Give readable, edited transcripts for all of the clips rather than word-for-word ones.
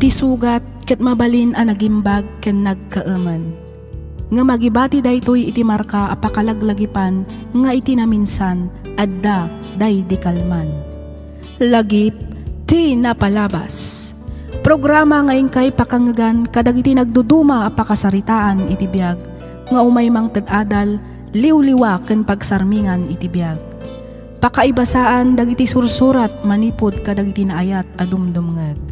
Ti sugat ket mabalin a nagimbag ken nagkaaman. Nga magibati daytoy iti marka a pakalaglagipan nga iti naminsan adda day di kalman. Lagip ti napalabas. Programa nga ingkay pakangagan kadagiti nagduduma a pakasaritaan iti biag nga umay mang ted-adal liwliwa ken pagsarmingan iti biag. Pakaibasaan dagiti sursurat manipod kadagiti naayat a dumdumngeg.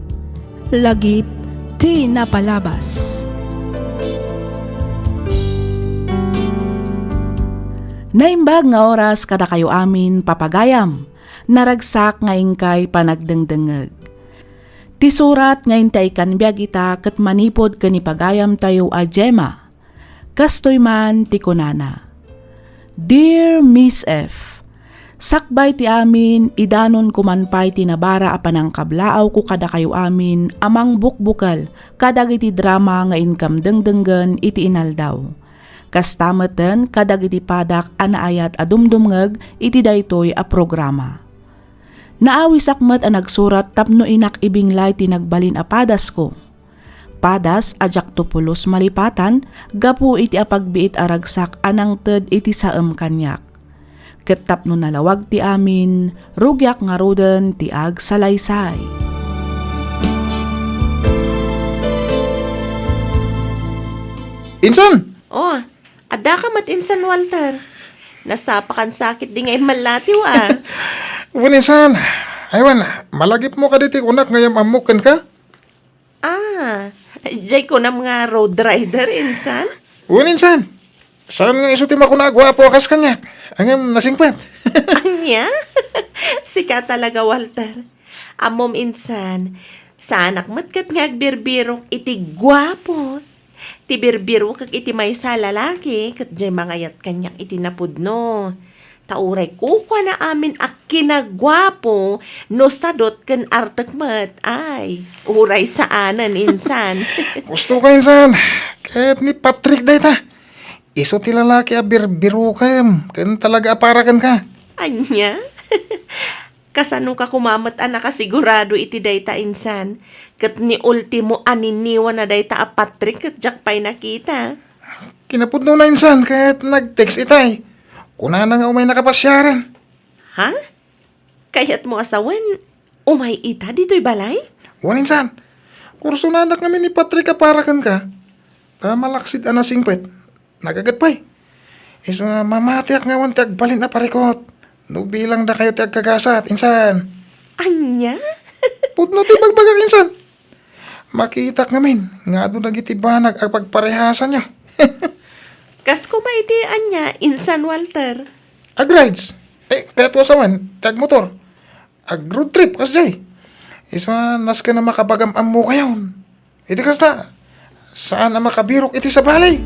Lagip ti napalabas. Naimbag nga oras kada kayo amin papagayam, naragsak nga ingkay panagdengdengeg. Ti surat nga intay kanbiag ita ket manipod ken ipagayam tayo a Gemma. Kastoy man ti kunana. Dear Miss F, sakbay ti amin idanon kumanpay ti nabara a panangkablaaw ko kada kayo amin amang bukbukal kadagiti drama nga inkam dengdenggen iti inaldaw. Kastameten kadagiti padak anaayat a dumdumngeg iti daytoy a programa. Naawisak met a nagsurat tapno inak ibinglay ti nagbalin a padas ko. Padas ajak tupulos malipatan gapu iti apagbiit a ragsak anang ted iti saem kanyak. Ket tapno nalawag ti amin rugyak nga roden ti ag salaysay. Insan! Oh, ada ka matinsan, Walter. Nasapakan sakit di ngayon malatiw ah. Wan insan, aywan, malagip mo ka diti kunak ngayam amukan ka? Ah, jay ko na mga road rider, insan. Wan insan, saan nga isuti mo na gwapo akas kanyak? Angam nasingpat. Anya? Sika talaga, Walter. Amom insan, sa anak matkat nga agbirbirok iti gwapo. Ti birbiro kag iti may sa lalaki, kat jay mangayat kanyak iti napudno. Tauray kukwa na amin ak kinagwapo, no sadot ken artekmet, ay, uray saanan insan. Gusto ka insan, kahit ni Patrick day ta. Iso ti lalaki a birbiro kam, kan talaga aparakan ka. Anya? Kasano ka kumamat a nakasigurado iti dayta insan, kat ni ultimo aniniwa na dayta a Patrick kat jakpay nakita. Kinapudno na insan, kahit nag-text itay. Kuna na nga umay nakapasyaran. Ha? Kaya't mo asawan, umay ita dito'y balay? Wan insan, kurso na anak namin ni Patrick aparakan ka. Malaksid ana singpet, nagagatpay. Is mamatiak nga wan tiag balin na parikot. No bilang da kayo tiag kagasat, insan. Anya? Pudno ti bagbagang insan. Makitak ngamin, nga doon nagitibanag ang pagparehasan nyo. Kas kumaitian niya, insan Walter. Ag-rides. Kahit wasawan, tiag motor. Ag-road trip, kas jay. Isma, nas ka na makabagam mo kayon. Iti kas na, saan na makabirok iti sa balay?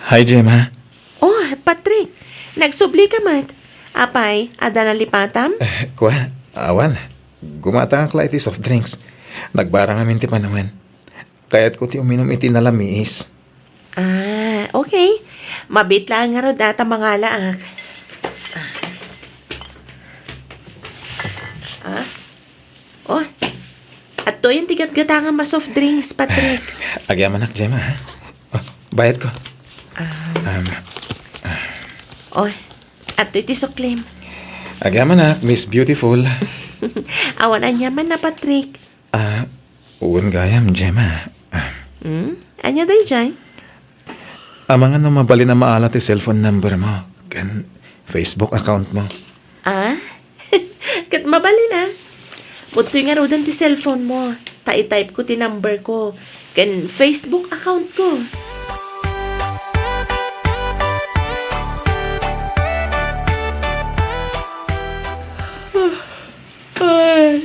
Hi, Gemma. Oh, Patrick, nagsubli ka mat. Apay, ada na lipatam? Kuha, awan. Gumata ang iti soft drinks. Nagbara ngamin ti panawan. Kaya't ko ti uminom iti nalamiis. Ah, okay. Mabit lang nga ro data mga laak. Ah? Oh, at to yung tigat-gata nga ma-soft drinks, Patrick. Agyaman nak, Gemma, ha? Oh, bayad ko. Oh, at to iti suklim. Agyaman nak, Miss Beautiful. Awan anyaman na, Patrick. Uwan gayam, Gemma. Anya day jay? Amangan na mabali na maala ti cellphone number mo. Kan Facebook account mo. Ah? Kat mabali na. Putoy nga rodan ti cellphone mo. Tai-type ko ti number ko. Kan Facebook account ko. Ay,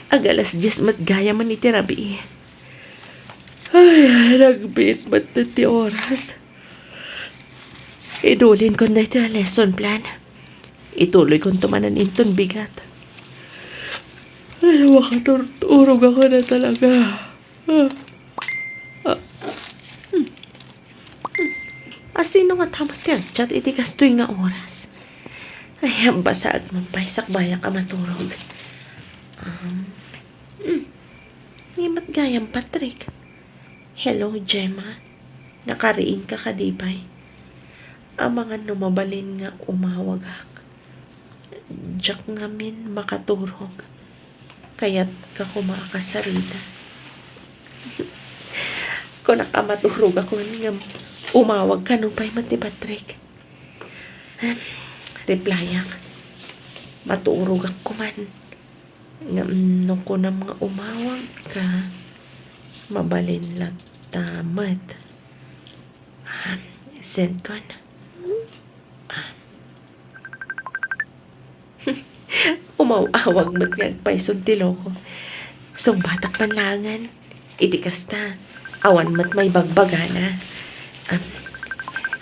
agalas 10 mat gaya man iti rabi. Ay, nagbit mat na ti oras. Idulin ko na iti lesson plan. Ituloy kong tumanan inton bigat. Ay, makaturturog ako na talaga. Asino nga tamat yan? Chat iti kastoy nga oras. Ay, ang basag mong paisak bayan ka maturog. Ngimat gayang Patrick. Hello, Gemma. Nakariin ka kadipay. Ang mga numabalin nga umawagak. Diyak ngamin makaturog. Kaya't ka kumakasarita. Kung nakamaturog ako nga umawag ka nung pa'y mati Patrick. Replyak. Maturog ako man. Nung ko na mga umawag ka, mabalin lang tamat. Send ko na. Umawawag mo't ngagpay sundilo ko. Batak panlangan. Iti kasta. Awan mo't may bagbagana.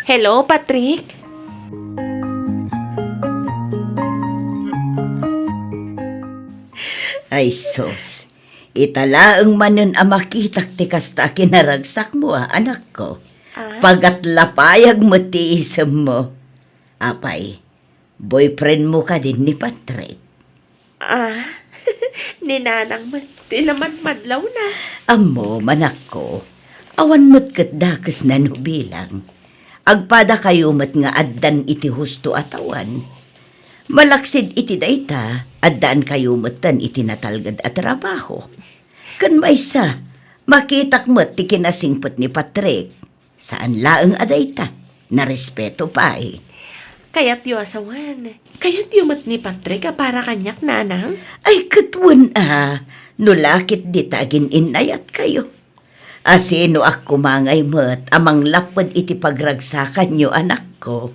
Hello, Patrick? Ay sus, italaang manon ang makitak ti kasta kinaragsak mo anak ko. Pagat lapayag mo ti isam mo. Apay, boyfriend mo ka din ni Patrick. Ninanang di naman madlaw na. Amo, manak ko, awan mo't katdakas na nubilang. Agpada kayo mat nga addan iti husto atawan. Malaksid iti dayta, addaan kayo matan iti natalgad at trabaho. Kan maysa, makitak mo't ti kinasingpot ni Patrick. Saan laeng adayta, na respeto pa eh. Kaya't yu asawan. Kaya't yu mat ni Patrick para kanyak nanang. Ay katwan nulakit di tagin inayat kayo. Asino ak kumangay mo't amang lapad iti pagragsakan nyo anak ko.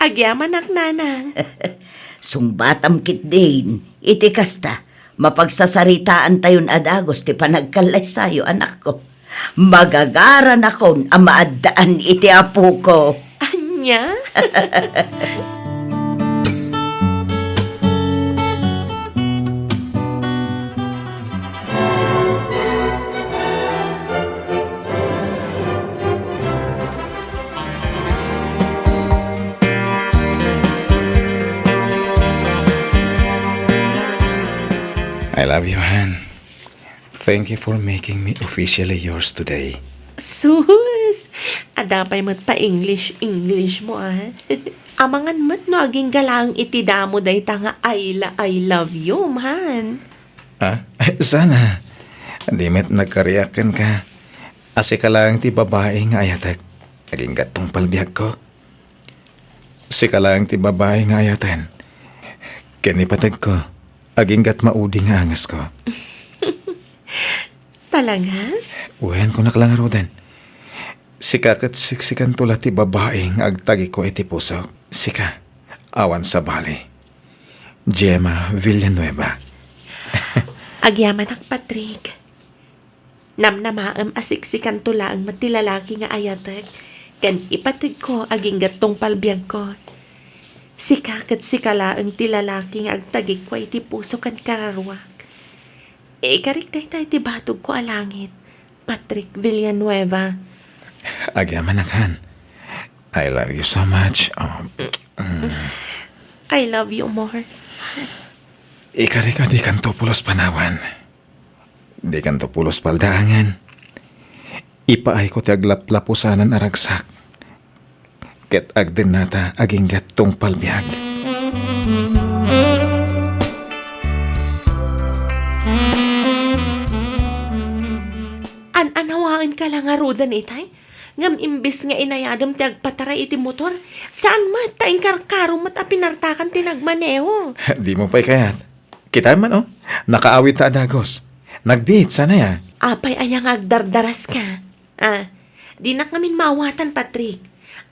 Agyaman ak nanang. Sumbatam kit din, iti kasta, mapagsasaritaan tayon adagos ti panagkalay sayo anak ko. Magagaran akon ang maaddaan iti apo ko. Anya? I love you, Han. Thank you for making me officially yours today. Sus! Adapay mo't pa English mo Amangan mo't no aging galang iti damo day tanga I love you, man. Sana. Di met nagkariakan ka. Asi ka lang ti babae nga ayatek. Naging gatong palbiyag ko. Si ka lang ti babae nga ayaten. Kanipatag ko. Aging gat maudi nga angas ko. Talaga? Uwen ko naklangaro din. Sika kat siksikan tula ti babae nga agtagi ko iti puso. Sika. Awan sa bali. Gemma Villanueva. Agyaman ak Patrick. Namnamaam asiksikan tula ang matilalaki nga ayatek. Kan ipatig ko aging gatong palbiyag ko. Sika kat sikala ang tilalaki nga agtagik ko iti puso kan kararwak. Ikarik day tayo ti batog ko alangit. Patrick Villanueva. Agyaman Han. I love you so much. I love you more. Ikarika di kanto pulos panawan. Di kanto pulos paldaangan. Ipaay ko ti aglaplapusanan aragsak. Ket agden nata aging gatong palbiyag. Anawaan ka lang arudan itay. Ngam imbis nga inayadam ti agpataray iti motor. Saan mat taing karkaro mat apinartakan tinagmaneho. Di mo pa'y kayat. Kita man nakaawit ta adagos. Nagbihit sana ya. Apay ayang agdardaras ka. Di na kamin mawatan, Patrick.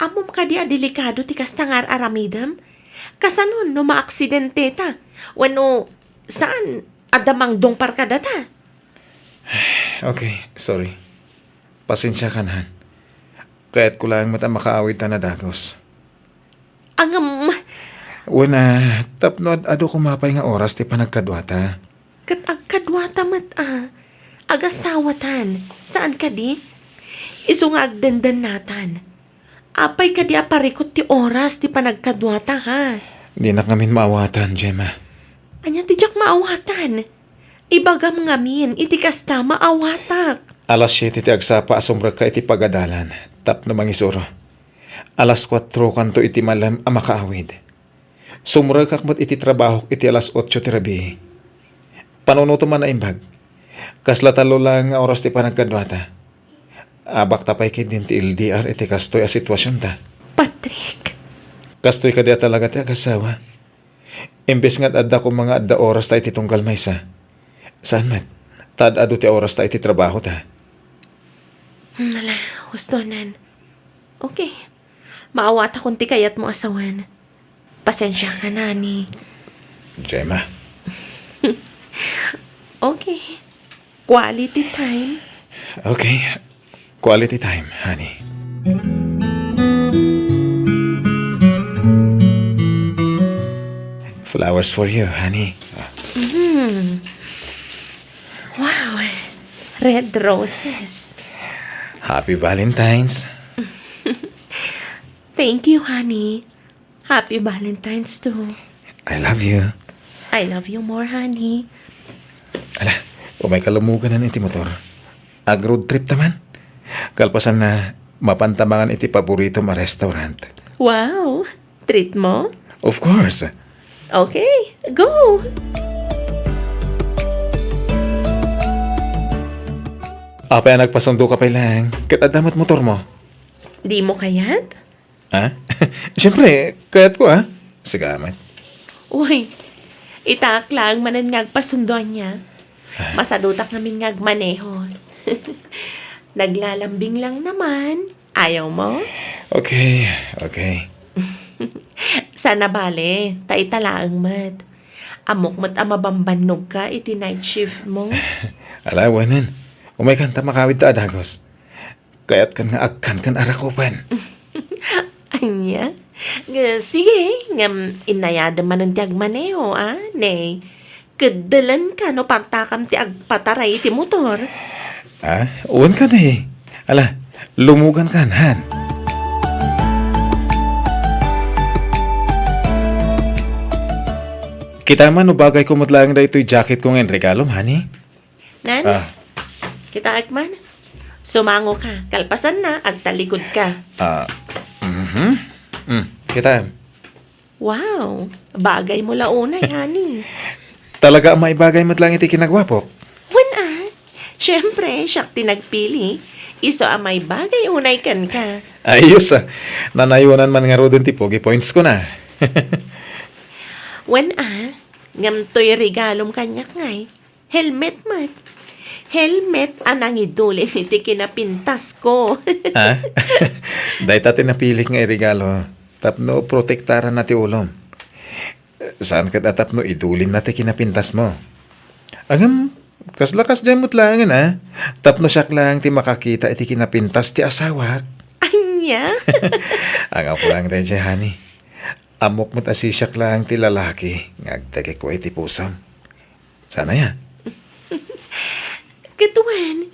Amom ka di delikado ti kastangar aramidam. Kasanon no maaksidente ta. Wano, saan adamang dong parkada ta? Okay, sorry. Pasensya ka na. Kaya't ko lang mata makaawit ta na dagos. Angam, Una, tapno ado kumapay nga oras ti panagkadwata. kat agkadwata mat agasawatan. Saan ka di? Iso nga agdandan natan. Apay ka di aparikot ti oras ti panagkadwata ha. Di na kami maawatan, Gemma. Anya ti jak maawatan. Ibagam ngamin, iti kasta maawatak. Alas 7 ti agsapa asumrag ka iti pagadalan. Tap na mangisuro. Alas 4 kanto iti malam ang makaawid. Sumrag kakmat iti trabaho iti alas 8 ti rabi. Panunuto man na imbag. Kasla talo lang nga oras ti panagkadwata. Abak tapay kay din ti LDR iti kastoy a sitwasyon ta. Patrick, Kastoy ka di talaga ti agasawa. Imbes nga't adda ko mga adda oras ta iti tunggal maysa. Saan mat? Tad ado ti oras ta iti trabaho ta. nala, hustonan. Okay, maawat akong ti kayat mo asawan. Pasensya ka na ni. Gemma. Okay, quality time. Okay. Quality time, honey. Flowers for you, honey. Wow, red roses. Happy Valentine's. Thank you, honey. Happy Valentine's too. I love you. I love you more, honey. Ala, umay kalumugan na iti motor. Ag-road trip taman. Kalpasan na mapantamangan iti paborito ma restaurant. Wow, treat mo? Of course. Okay, go! Apay nagpasundo ka pa lang. Katadamat motor mo. Di mo kayat? Ha? Siyempre, kayat ko ha. Sigamat. Uy, itak lang manan ngagpasundoan niya. Masadutak namin ngagmaneho. Naglalambing lang naman. Ayaw mo? Okay, okay. Sana bale, taitalaang mat. Amok mat amabambanog ka iti night shift mo. Alawanan. Umay kanta makawid ta adagos. Kayat kan nga agkan kan arakupan. Anya? Sige, ngam inayada man ang tiag maneho, ne. Kadalan ka no partakam ti agpataray ti motor. Uwan ka na eh. Ala, lumugan ka, Han. Kita man, no bagay ko mutlang da ito'y jacket ko ngayon regalo, honey. Nan, kita agman. Sumango ka, kalpasan na, agtalikod ka. Kita. Wow, bagay mo launay, honey. Talaga ang maibagay mutlang iti kinagwapok. Siyempre, siyak tinagpili. Iso amay bagay unay kan ka. Ayos nanayunan man nga rodon ti pogi points ko na. Ngam to'y regalom kanyak ngay. Helmet mat. Helmet anang idulin iti kinapintas ko. Dahil tatin napilik nga regalo. Tapno protektaran na ti ulom. Saan ka tapno idulin na ti kinapintas mo? Agam, kaslakas dyan mutlangan Tapno siyak lang ti makakita iti kinapintas ti asawak. Anya? Ang ako lang tayo dyan, honey. Amok mo't asisyak lang ti lalaki. Ngagtagi ko iti pusam. Sana yan. Katuan,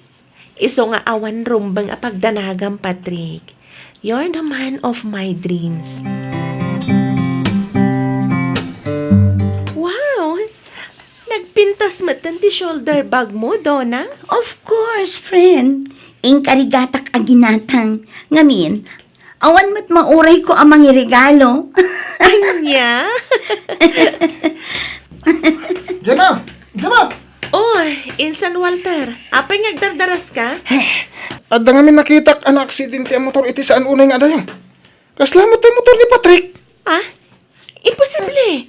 iso nga awan rumbang apagdanagam, Patrick. You're the man of my dreams. Wow! Nagpintas matan ti shoulder bag mo, Donna? Of course, friend. Ingkarigatak aginatang. Ngamin, awan mo't mauray ko ang mga regalo. Anya? Gemma! Gemma! Oh, Insan Walter, apay ngagdardaras ka? At nga min nakitak ang aksidente ang motor iti saan unay nga dayo. Kaslamot tayo motor ni Patrick. Imposible.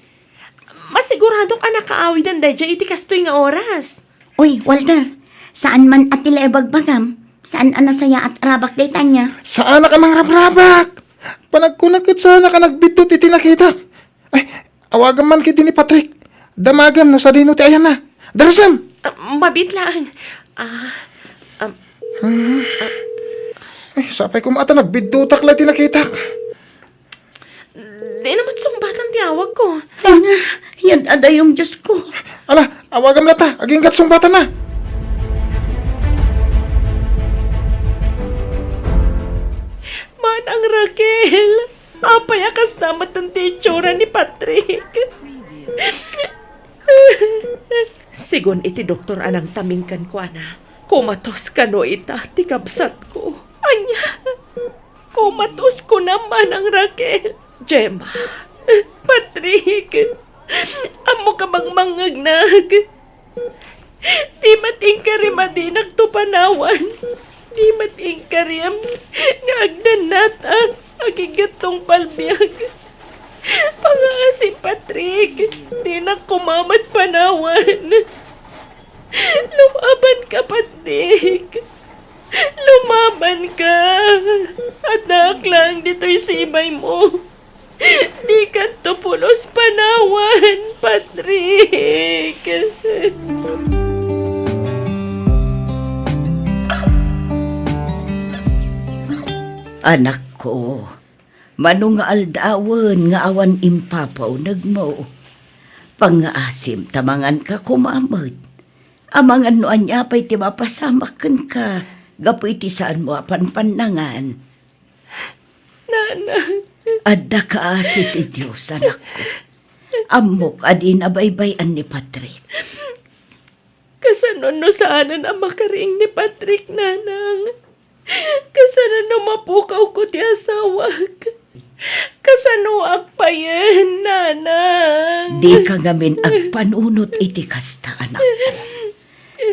Masiguradong anak kaawidan dahil iti kastoy nga oras. Uy, Walter, saan man at tila bagbagam? Saan anasaya at rabak day tanya? Saan na ka mang rabrabak? Panagkunakit sana ka nagbitut iti nakitak. Ay, awagan man kiti ni Patrick. Damagam na sa dino ti ayan na. Darasam! Mabit lang. Ay, sapay ko mata nagbidutak lang tinakitak. Di naman sumbatan tiyawag ko. Tanga, yan ada yung Diyos ko. Ala, awagam na ta. Aging sumbatan na. Man ang rag Raquel! Apay akas namat ang titsura ni Patrick. Sigon iti doktor anang tamingkan ko, ana. Kumatos ka no ita, tikabsat ko. Anya, kumatos ko naman ang Raquel. Gemma, Patrick, amo ka bang mangagnag? Di mating ka rin madinak to panawan. Di mating ka rin nga agdanata agigatong palbiag. Pangasin, Patrick, di na kumamat panawan. Lumaban ka, Patrick. Lumaban ka. Anak lang dito'y sibay mo. Di ka tupulos panawan, Patrick. Anak ko, manong nga aldawan nga awan impapaw nagmo. Pangaasim tamangan ka kumamad. Amangan no anya pa'y ti mapasamakan ka. Gapoy ti saan mo apan panangan. Nana, Adda ka asit ti Diyos, anak ko. Amok adin abaybayan ni Patrick. kasano no saanan ang makaring ni Patrick, nanang. Kasano no mapukaw ko ti asawag. Kasano akpayen, nanang. Di ka ngamin agpanunot iti kasta, anak ko.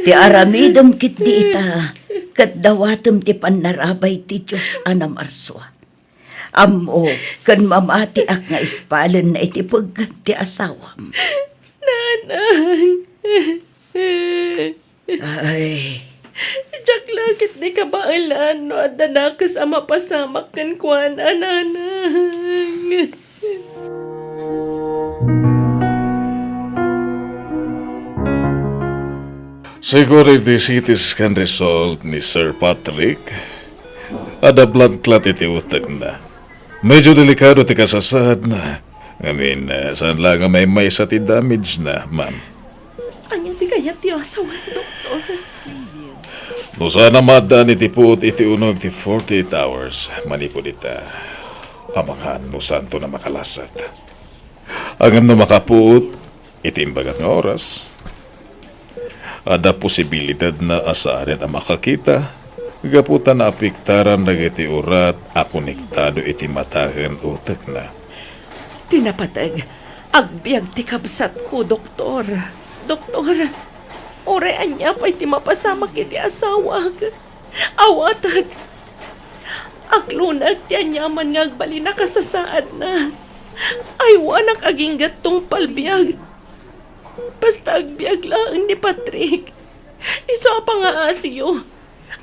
Ti aramidem kit di ita, kat dawatem ti panarabay ti Diyos anam arswa. Amo, kan mamati ak nga ispalan na iti pagkat ti asawam. Nanang. Ay, Diyak langit di ka bailan no at danakas ang mapasamak kan kuan, nanang. Security CT scan result ni Sir Patrick. Ada blood clot iti utak na. Medyo delikado ti kasasad na. Saan lang nga may sa ti damage na, ma'am. Anya di kaya ti asawan, doktor. No sana madaan iti puot iti unog ti 48 hours. Manipod ita. Pamangan no santo na makalasat. Angam na makapuot, iti imbagak nga oras. Ada posibilidad na asaarin ang makakita. Gaputan na apiktaran na iti urat a konektado iti matahan utak na. Tinapatag, agbiag ti kabsat ko, doktor. Doktor, orean niya pa'y ti mapasamak iti asawag. Awatag. Aklunag ti anyaman nga agbali na kasasaad na. Ay wanak aging gatong palbiag. Basta agbiag lang ni Patrick. Iso pa nga asiyo.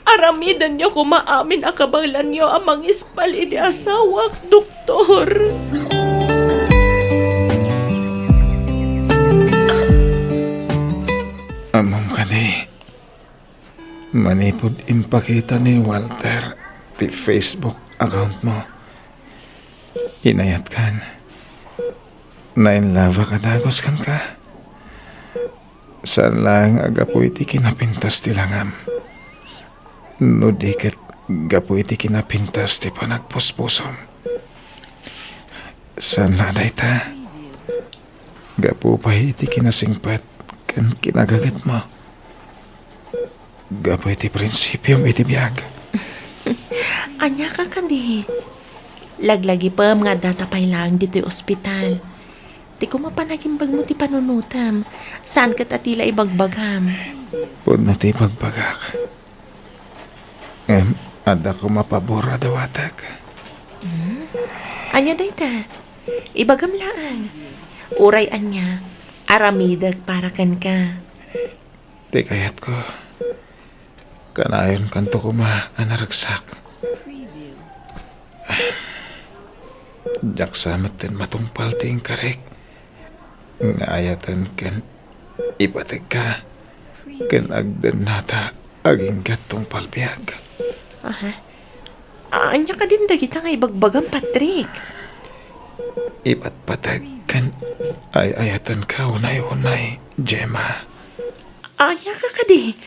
Aramidan niyo kumaamin akabalan niyo amang ispal iti asawak, doktor. Amam ka di. Manipod impakita ni Walter ti Facebook account mo. Inayat kan. Nainlava ka dagos kan ka. Saan lang agapoy ti kinapintas ti langam. No diket gapoy ti kinapintas ti panagpuspusom. Saan lang day ta? Gapo pa iti kinasingpat kan kinagagat mo. Gapoy ti prinsipyom iti biyag. Anya ka kandi. Laglagi pa mga datapay lang dito yung ospital. Di ko mapanagimbag mo ti panunutam. Saan ka tatila ibagbagam? Pudno ti pagbagak. Ada ko mapabora dawatag. Anya dayta. Ibagam laan. Uray anya. Aramidag para kan ka. Ti kayat ko. Kanayon kanto ko anaragsak. Jaksamat din matungpal ting karek. Nga ayatan kan ibatag ka. Kan agdan nata aging gatong palbiag. Aha. Anya ka din dagita nga ibagbagam, Patrick. Ibat patag kan ayatan ka unay-unay, Gemma. Anya ka kadi.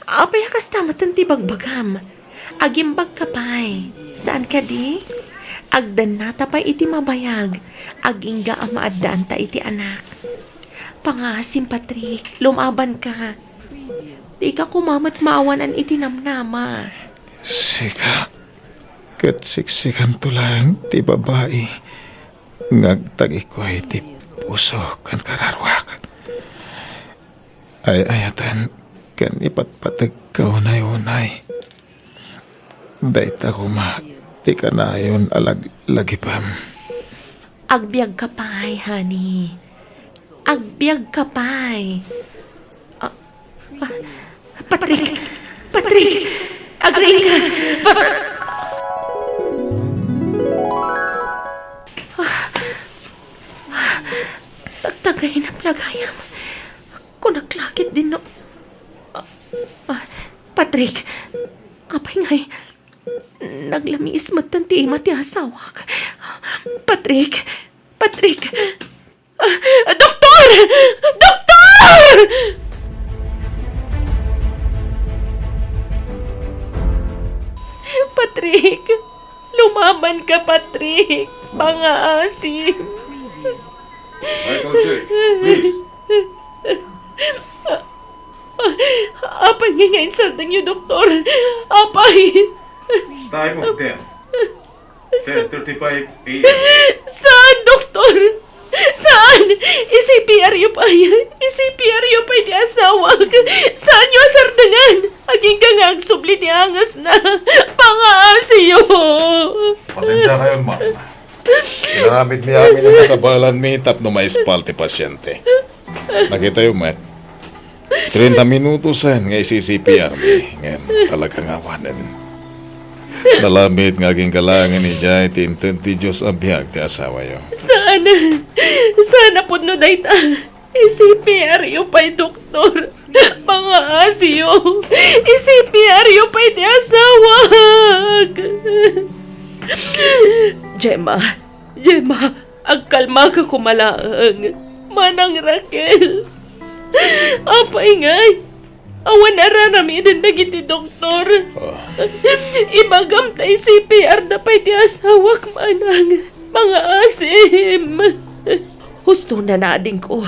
Apay akas tamatan ti bagbagam. Agimbag ka pa'y. Saan ka di? Agdan nata pa iti mabayag. Agingga ang maadaan ta iti anak. Pangasim, Patrick. Lumaban ka. Di ka kumamat maawanan iti namnama. Sika, kat siksikan to lang ti babae. Ngagtagi ko ay ti puso kan kararwak. Ay ayatan kan ipatpatag kaunay-unay. Dayta ko ma, ti kanayon lagipam. Agbyag ka pa'y, honey. Agbyag ka pa'y. Patrick! Patrick! Agring ka! Tagay na plagayam. Kunaklakit din no. Patrick! Apay nga'y naglamiis matanti mati asawak. Patrick! Patrick! Doktor! Doktor! Patrick! Lumaban ka, Patrick! Pangaasim! Michael J., please. Apay nga ngayon saldang niyo, doktor! Apay! Time of death. 10:35 a.m. Saan, doktor? Saan? I-CPR yu pa yan. I-CPR yu pa di asawag. Saan yu asardangan? Aging ka nga agsubli di angas na. Pangaasi yu. Pasensya kayo, ma'am. Ginamit niya amin ang nakabalan mi tapno may spal ti pasyente. Nakita yung mat. 30 minutusan nga isi-CPR mi. Ngayon talagang awanan. Nalamit nga aking kalangan ni Jai tintin ti Diyos ang bihag ti asawa yo. Sana po no dayta. I-CPR yu pa'y doktor. Pangaasi yu. I-CPR yu pa'y di asawag. Gemma, agkalma ka kumalaang. Manang Raquel. Apay ngay. Awan aranamidan na giti doktor. Ibagam tay CPR na pa'y di asawak manang. Mga asim. Husto na nading ko.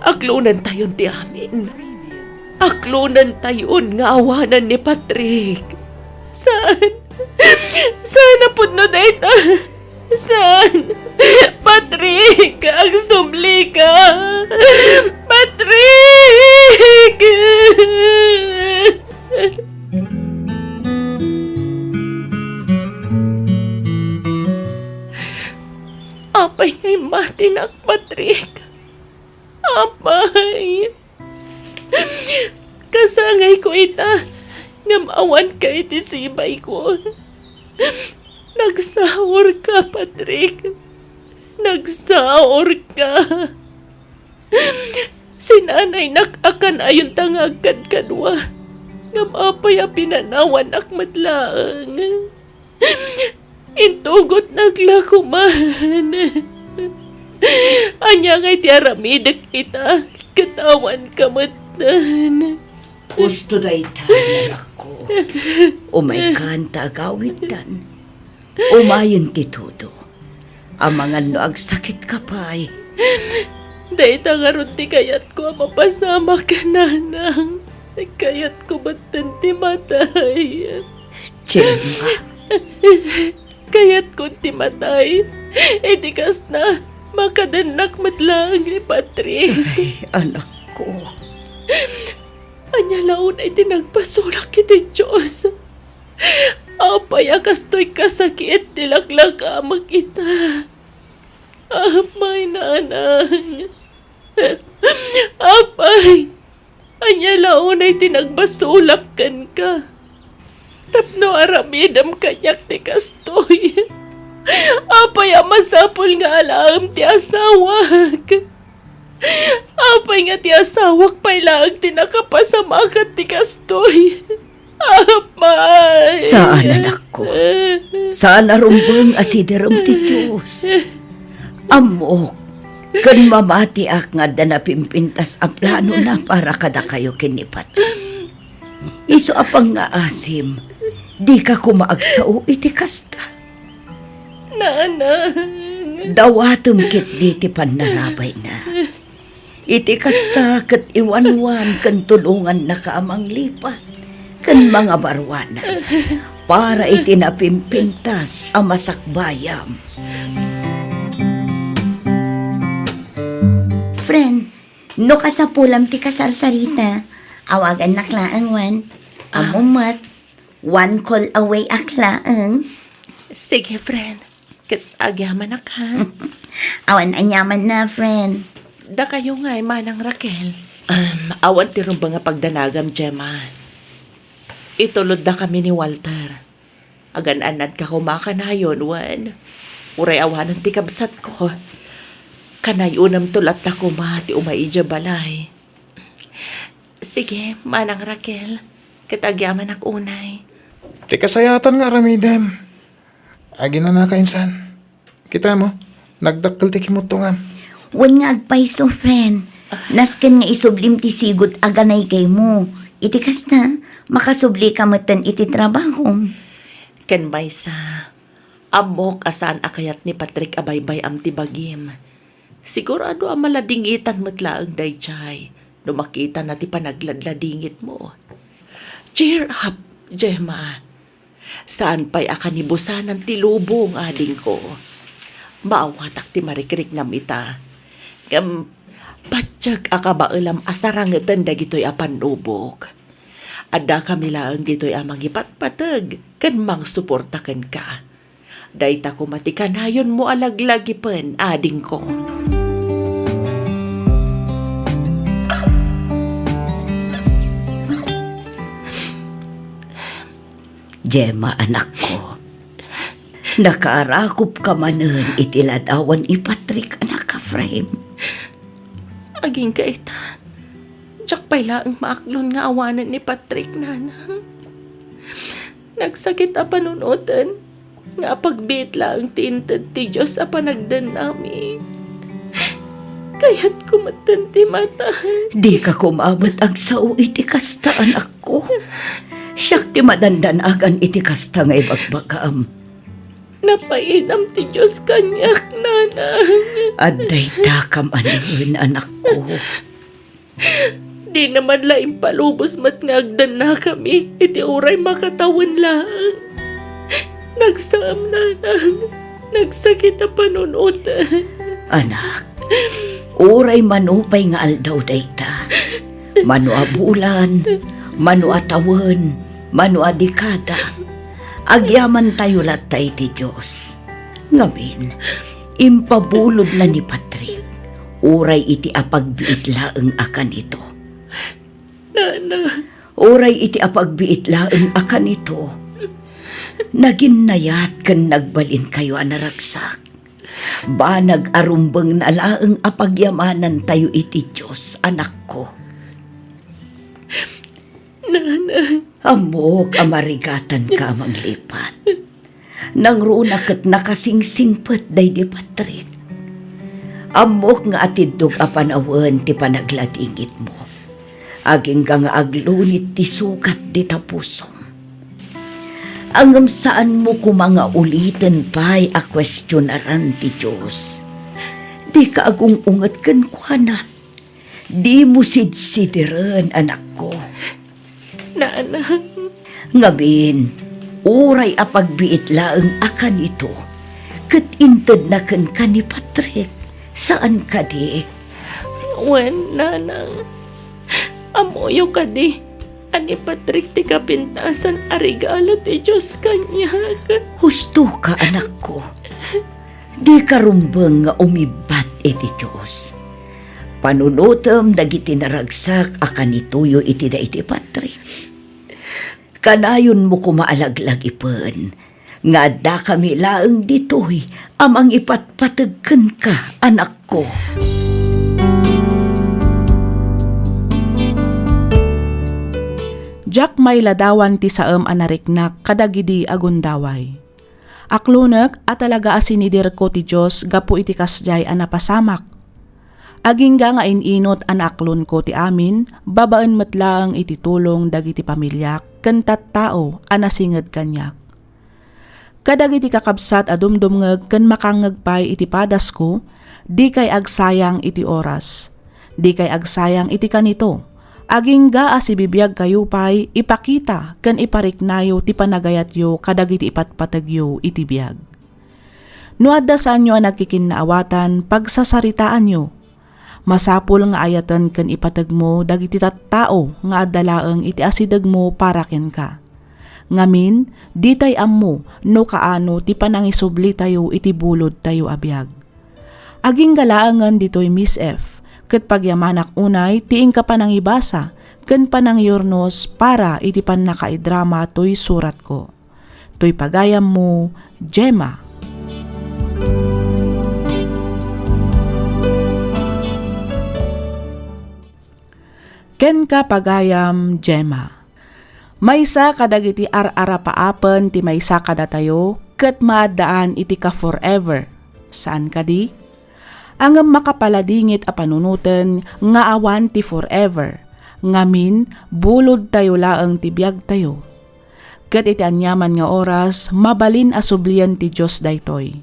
Aklunan tayon ti amin. Aklunan tayon nga awanan ni Patrick. Saan? Saan na pud no dayta? Saan? Patrick! Ang subli ka! Patrick! Apay ay matinak, Patrick. Apay. Kasangay ko ita. Ngamawan ka iti sibay ko. Nagsaor ka, Patrick. Nagsaor ka. Si nanay nakakan ayon tangagkan kanwa. Ngamapay a pinanawan akmadlaang. Intugot naglakuman. Anya ngay ti aramidek ita. Katawan kamatan. Gusto da itanan ako. Umay kanta agawitan. Umayon ti todo. Amangan no agsakit ka pa'y. Dahil tangarot ti kayat ko mapasama ka nanang. Kayat ko ba't ti matay? Gemma, Kayat ko ti matay. Di kas na makadanak matlang ni Patrick. ay anak ko. Anya laon ay tinagpasulak kiti Diyos. Apay akastoy kasakit tilaklang kamag kita. Apay nanang. Apay. Anya laon ay tinagbasulak kan ka. Tapno aramidam kanyak ti kastoy. Apay masapol nga alam ti asawag. Apay nga ti asawak pa'y lang tinakapasamakat ti kastoy. Apay! Saan anak ko? Saan arumbang asidaram ti Diyos? Amok, kan mamati ak nga da napimpintas ang plano na para kada kayo kinipat. Iso apang nga asim, di ka kumaagsao iti kasta. Nanang. Dawatom kit di ti panarabay na. Iti kasta kat iwanwan kan tulungan na kaamang lipat kan mga barwana para iti napimpintas ang masakbayam. Friend, no ka sa pulam ti kasarsarita, awagan na klaang wan. Amumat, one call away aklaang. Sige, friend. Kat agyaman na ka. Awan anyaman na, friend. Da kayo nga, manang Raquel. Awan ti rin ba nga pagdanagam, Gemma? Itulod da kami ni Walter. Agan-anad ka kumakanayon, Wan. Uray awanan ti kabsat ko. Kanay unam tulat na kuma, ti umaidya balay. Sige, manang Raquel. Katagyaman ak unay. Ti kasayatan nga ramidem. Agi na nakainsan. Kita mo, nagdakkel ti kimutungam. Wan nga agpaiso, friend. Nasken nga isublim ti sigot aganay kay mo. Iti kasta, makasubli ka matan iti trabaho. Ken maysa, amok asan akayat ni Patrick abaybay am ti bagim. Sigurado ang maladingitan matlaang dayjay. No makita na ti panagladladingit mo. Cheer up, Gemma. Saan pa'y akanibusan ng tilubong ading ko? Maawatak ti marikrik na mita. Patsyag akabailam asarangatan da gito'y apanubok. Ada kami lang gito'y amang ipatpatag, kan mang suportakan ka. Dahita ko matikanayon mo alaglagipan, ading ko. Gemma, anak ko. Nakaarakop ka manan itiladawan ni Patrick, anak ka, frame. Aging kaita. Diyak pala ang maaklon nga awanan ni Patrick, nanang. Nagsakit a panunutan. Nga pagbit lang tintad ti Diyos a panagdan nami. Kaya't kumatan ti mata. Di ka kumamat ang sao iti kasta, anak ko. Siyak ti madandanagan iti kasta nga ibagbagam. Napainam ti Diyos kanyak, nanang. Aday takam anuhin, anak ko. Di naman laing palubos mat ngagdan na kami. Iti uray makatawan lang. Nagsaam, nanang. Nagsakit a panunutan. Anak, uray manupay nga aldaw dayta. Mano a bulan, mano a tawen, mano a dekada. Agyaman tayo latay ti Diyos. Ngamin, impabulod na ni Patrick. Uray iti apagbiit laeng akan ito. Nana. Uray iti apagbiit laeng akan ito. Naginnayat kan nagbalin kayo anaragsak. Banag arumbeng na laeng apagyamanan tayo iti Diyos, anak ko. Nana. Amok amarigatan ka amang lipat. Nang runa kat nakasingsingpet day di Patrick. Amok nga atidog apanawan ti panagladingit mo. Aging ka nga aglunit ti sukat di tapusom. Angam saan mo kumanga ulitin pa'y a kwestyonaran ti Diyos. Di ka agong ungat kan kwanan. Di mo sidsidiran, anak ko. Nana. Ngamin, uray apagbiit laeng akan ito. Kat inted na kan ka ni Patrick. Saan ka di? Wen, nanang. Amoyo ka di. Ani Patrick ti kapintasan a regalo ti Diyos kanyak. Husto ka, anak ko. Di ka rumbeng nga umibat iti Diyos. Panunutom dagiti naragsak akan ituyo iti da iti Patrick. Kanayon mo kumaalaglag ipen. Nga da kami laeng ditoy amang ipatpatagken ka, anak ko. Jack may ladawan ti saem anariknak kadagidi agundaway. Aklunek at talaga asinidir ko ti Diyos gapu iti kasjay anapasamak. Agingga nga ininot anaklon ko ti amin, babaan matlaang iti tulong dagiti pamilyak, kentat tao anasinged kanyak. Kadagiti kakabsat adumdumngeg ken makangegpay iti padas ko, di kay agsayang iti oras. Di kay agsayang iti kanito. Aging gaa si bibiyag kayo pay ipakita ken ipariknayo ti panagayatyo kadagiti ipatpatagyo iti biyag. No adda saan nyo ang nagkikinnaawatan pagsasaritaan nyo. Masapul nga ayatan ken ipatag mo dagiti tattao nga addalaeng iti asidag mo para ken ka. Ngamin, di tay ammo no kaano ti panangisubli tayo iti bulod tayo abiyag. Aging galaangan ditoy Miss F. Ket pagyamanak unay tiing ka panangibasa ken panangyornos para iti pannakaidrama toy surat ko. Toy pagayam mo, Gemma. Ken ka pagayam, Gemma. Maysa kadagiti ar-ara paapen ti maysa kada tayo ket maadaan iti ka forever. Saan kadi? Angem makapaladingit a panunuten nga awan ti forever, ngamin bulod tayo laeng ti biag tayo. Ket iti anyaman nga oras, mabalin a sublian ti Dios daytoy.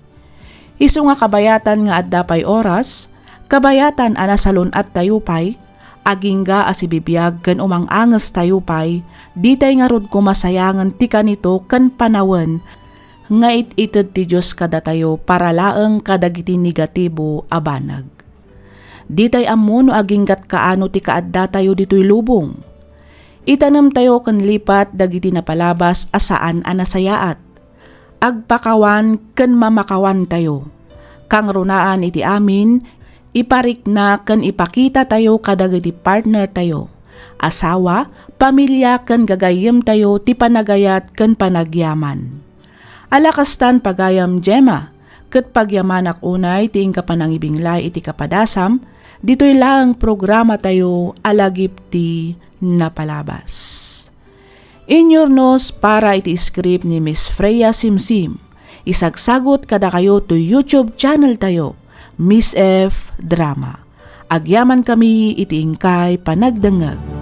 Isu nga kabayatan nga adda pay oras, kabayatan a nasalun-at tayo pay, agingga a sibibiyag ken umang-anges tayo pay, ditay nga rod kumasayangan ti kanito ken panawen, nga it-ited ti Diyos kada tayo para laeng kadagiti negatibo a banag. Ditay ammo no aginggat kaano ti kaadda tayo ditoy lubong. Itanam tayo ken lipat dagiti napalabas asaan a nasayaat. Agpakawan ken mamakawan tayo. Kang runaan iti amin, iparikna ken ipakita tayo kadagiti partner tayo. Asawa, pamilya ken gagayem tayo ti panagayat ken panagyaman. Alakastan pagayam, Gemma, ket pagyamanak unay tiing kapanangibinglay iti kapadasam, dito'y laang programa tayo alagip ti napalabas. Inyornos para iti script ni Miss Freya Simsim, isagsagot kada kayo to YouTube channel tayo, Miss F Drama. Agyaman kami iti ingkay panagdangag.